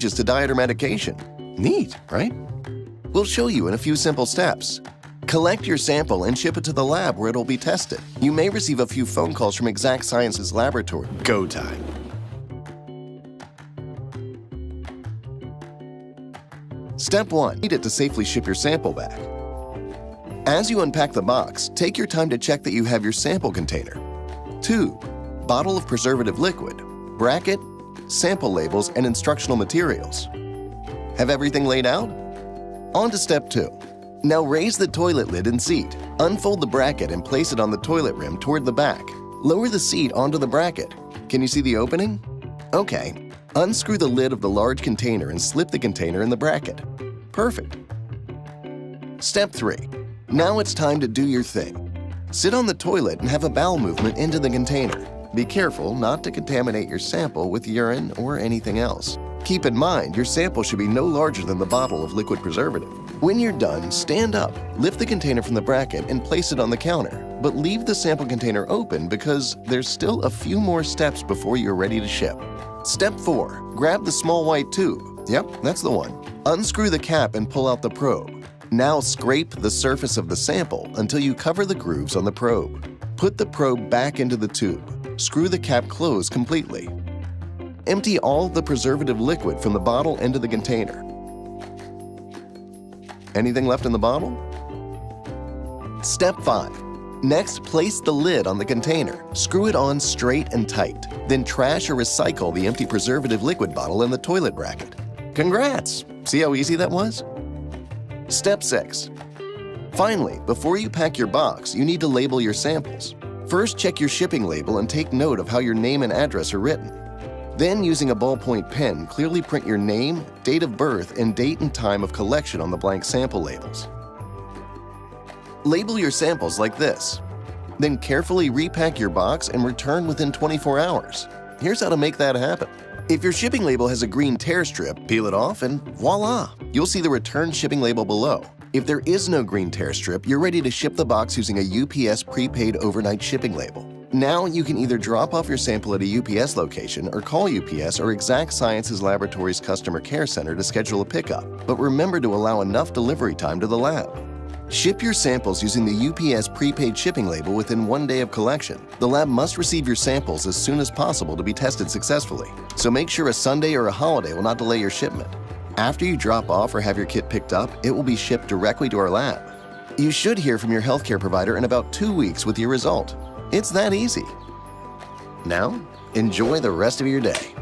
just to diet or medication. Neat, right? We'll show you in a few simple steps. Collect your sample and ship it to the lab where it'll be tested. You may receive a few phone calls from Exact Sciences Laboratory. Go time. Step 1. Need it to safely ship your sample back. As you unpack the box, take your time to check that you have your sample container, tube, bottle of preservative liquid, bracket, sample labels, and instructional materials. Have everything laid out? On to step 2. Now raise the toilet lid and seat. Unfold the bracket and place it on the toilet rim toward the back. Lower the seat onto the bracket. Can you see the opening? Okay. Unscrew the lid of the large container and slip the container in the bracket. Perfect. Step 3. Now it's time to do your thing. Sit on the toilet and have a bowel movement into the container. Be careful not to contaminate your sample with urine or anything else. Keep in mind, your sample should be no larger than the bottle of liquid preservative. When you're done, stand up, lift the container from the bracket and place it on the counter. But leave the sample container open because there's still a few more steps before you're ready to ship. Step 4. Grab the small white tube. Yep, that's the one. Unscrew the cap and pull out the probe. Now scrape the surface of the sample until you cover the grooves on the probe. Put the probe back into the tube. Screw the cap closed completely. Empty all the preservative liquid from the bottle into the container. Anything left in the bottle? Step 5. Next, place the lid on the container. Screw it on straight and tight. Then trash or recycle the empty preservative liquid bottle in the toilet bracket. Congrats! See how easy that was? Step 6. Finally, before you pack your box, you need to label your samples. First, check your shipping label and take note of how your name and address are written. Then, using a ballpoint pen, clearly print your name, date of birth, and date and time of collection on the blank sample labels. Label your samples like this. Then carefully repack your box and return within 24 hours. Here's how to make that happen. If your shipping label has a green tear strip, peel it off and voila! You'll see the return shipping label below. If there is no green tear strip, you're ready to ship the box using a UPS prepaid overnight shipping label. Now you can either drop off your sample at a UPS location or call UPS or Exact Sciences Laboratories Customer Care Center to schedule a pickup. But remember to allow enough delivery time to the lab. Ship your samples using the UPS prepaid shipping label within 1 day of collection. The lab must receive your samples as soon as possible to be tested successfully. So make sure a Sunday or a holiday will not delay your shipment. After you drop off or have your kit picked up, it will be shipped directly to our lab. You should hear from your healthcare provider in about 2 weeks with your result. It's that easy. Now, enjoy the rest of your day.